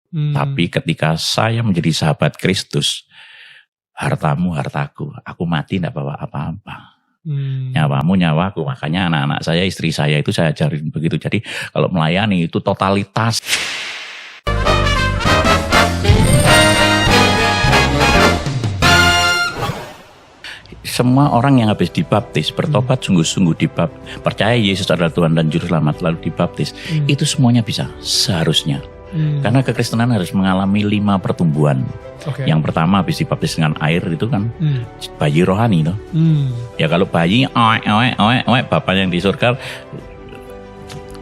Tapi ketika saya menjadi sahabat Kristus, hartamu hartaku, aku mati tidak bawa apa-apa. Nyawamu nyawaku. Makanya anak-anak saya, istri saya itu saya ajarin begitu. Jadi kalau melayani itu totalitas. Semua orang yang habis dibaptis, bertobat sungguh-sungguh percaya Yesus adalah Tuhan dan Juru Selamat, lalu dibaptis, itu semuanya bisa, seharusnya. Karena kekristenan harus mengalami 5 pertumbuhan. Yang pertama habis dibaptis dengan air itu kan bayi rohani toh. Ya kalau bayi bapaknya yang di surga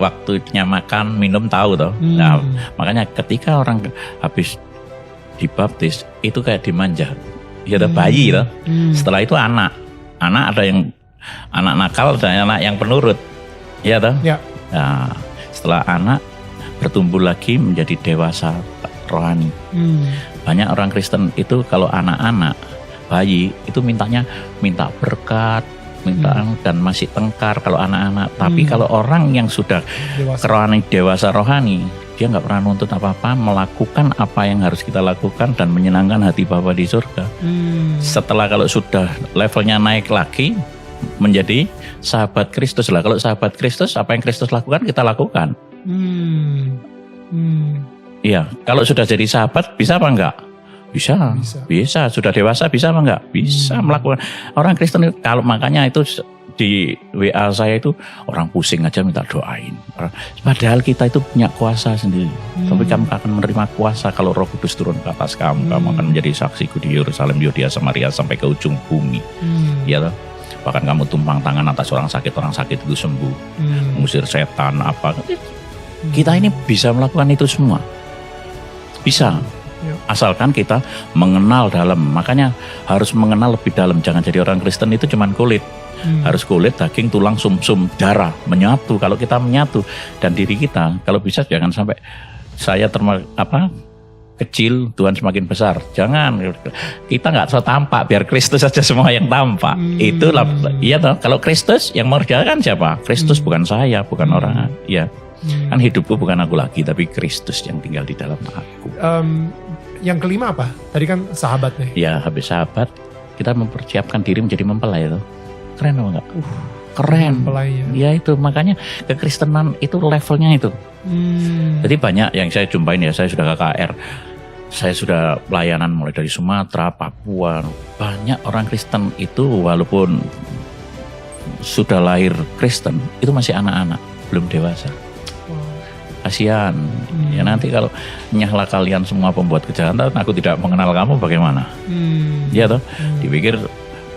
waktunya makan minum tahu toh. Nah, makanya ketika orang habis dibaptis itu kayak dimanja. Ya ada bayi toh. Setelah itu anak ada yang anak nakal dan anak yang penurut. Ya toh. Ya. Nah, setelah anak bertumbuh lagi menjadi dewasa rohani. Banyak orang Kristen itu kalau anak-anak bayi itu minta berkat, dan masih tengkar kalau anak-anak. Tapi kalau orang yang sudah dewasa rohani, dia nggak pernah nuntut apa-apa, melakukan apa yang harus kita lakukan dan menyenangkan hati Bapa di surga. Setelah kalau sudah levelnya naik lagi menjadi sahabat Kristus lah. Kalau sahabat Kristus, apa yang Kristus lakukan kita lakukan. Iya, kalau sudah jadi sahabat bisa apa enggak? Bisa. Sudah dewasa bisa apa enggak? Bisa melakukan. Orang Kristen kalau makanya itu di WA saya itu orang pusing aja minta doain. Padahal kita itu punya kuasa sendiri. Tapi kamu akan menerima kuasa kalau Roh Kudus turun ke atas kamu. Kamu akan menjadi saksiku di Yerusalem, Yudea, Samaria sampai ke ujung bumi. Ya toh? Bahkan kamu tumpang tangan atas orang sakit itu sembuh. Mengusir setan apa. Kita ini bisa melakukan itu semua. Bisa. Asalkan kita mengenal dalam. Makanya harus mengenal lebih dalam. Jangan jadi orang Kristen itu cuman kulit. Harus kulit, daging, tulang, sumsum, darah menyatu. Kalau kita menyatu dan diri kita, kalau bisa jangan sampai saya kecil, Tuhan semakin besar. Jangan. Kita nggak usah tampak, biar Kristus saja semua yang tampak. Itulah. Iya toh. Kalau Kristus yang mengerjakan siapa? Kristus, bukan saya, bukan orang. Ya. Kan hidupku bukan aku lagi, tapi Kristus yang tinggal di dalam aku. Yang kelima apa? Tadi kan sahabatnya. Ya, habis sahabat, kita mempersiapkan diri menjadi mempelai itu. Keren apa enggak? Keren. Mempelai, ya itu makanya kekristenan itu levelnya itu. Jadi banyak yang saya jumpain ya, saya sudah KKR. Saya sudah pelayanan mulai dari Sumatera, Papua. Banyak orang Kristen itu walaupun sudah lahir Kristen, itu masih anak-anak, belum dewasa. Kasihan. Ya nanti kalau nyahlah kalian semua pembuat kejahatan, aku tidak mengenal kamu bagaimana? Iya toh? Dipikir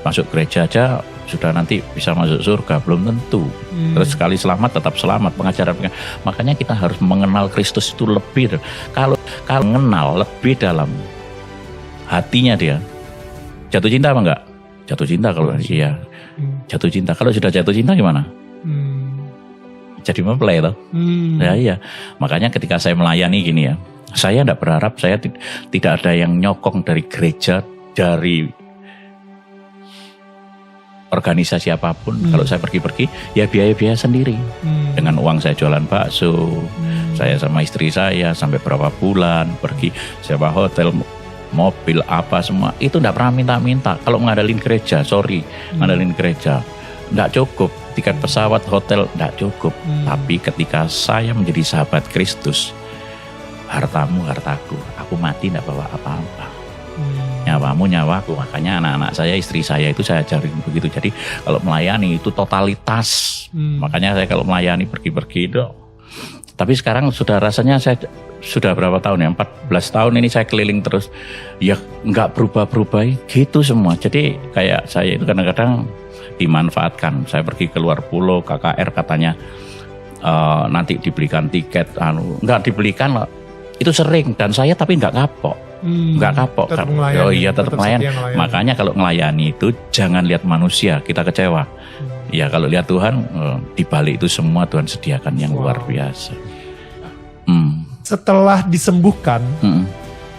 masuk gereja aja sudah nanti bisa masuk surga, belum tentu. Terus sekali selamat tetap selamat, pengajaran. Makanya kita harus mengenal Kristus itu lebih. Kalau mengenal lebih dalam hatinya dia. Jatuh cinta apa enggak? Jatuh cinta kalau iya. Jatuh cinta. Kalau sudah jatuh cinta gimana? Jadi mempelai loh. Ya iya. Makanya ketika saya melayani gini ya, saya tidak berharap saya tidak ada yang nyokong dari gereja, dari organisasi apapun. Kalau saya pergi-pergi ya biaya-biaya sendiri. Dengan uang saya jualan bakso, saya sama istri saya sampai berapa bulan pergi sewa hotel, mobil apa semua itu tidak pernah minta-minta. Kalau ngadalin gereja, ngadalin gereja tidak cukup. Tiket pesawat, hotel tidak cukup. Tapi ketika saya menjadi sahabat Kristus, hartamu hartaku, aku mati tidak bawa apa-apa. Nyawamu nyawaku. Makanya anak-anak saya, istri saya itu saya ajarin begitu. Jadi kalau melayani itu totalitas. Makanya saya kalau melayani pergi-pergi itu. Tapi sekarang sudah rasanya saya sudah berapa tahun ya, 14 tahun ini saya keliling terus. Ya nggak berubah-berubah gitu semua. Jadi kayak saya itu kadang-kadang dimanfaatkan. Saya pergi keluar pulau, KKR katanya nanti dibelikan tiket, nggak dibelikan loh. Itu sering dan saya tapi nggak kapok. Nggak kapok. Tetap melayani. Oh iya tetap melayani. Makanya kalau melayani itu jangan lihat manusia, kita kecewa. Ya kalau lihat Tuhan, di balik itu semua Tuhan sediakan yang luar biasa. Setelah disembuhkan,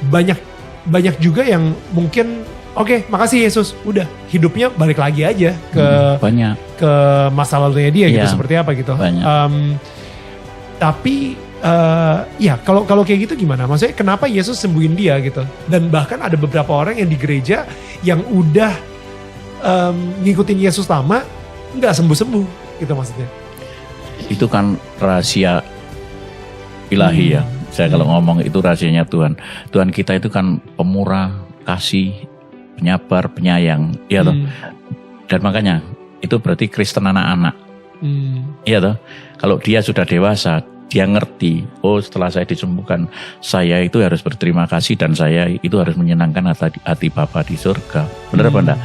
banyak juga yang mungkin oke, makasih Yesus. Udah, hidupnya balik lagi aja ke banyak ke masa lalunya dia gitu, seperti apa gitu. Banyak. Tapi ya kalau kayak gitu gimana? Maksudnya kenapa Yesus sembuhin dia gitu? Dan bahkan ada beberapa orang yang di gereja yang udah ngikutin Yesus lama nggak sembuh-sembuh gitu maksudnya. Itu kan rahasia ilahi ya. Saya kalau ngomong itu rahasianya Tuhan. Tuhan kita itu kan pemurah, kasih, penyabar, penyayang, ya toh. Dan makanya itu berarti Kristen anak-anak. Iya toh. Kalau dia sudah dewasa, dia ngerti, oh setelah saya disembuhkan, saya itu harus berterima kasih dan saya itu harus menyenangkan hati Bapa di surga. Benar apa enggak?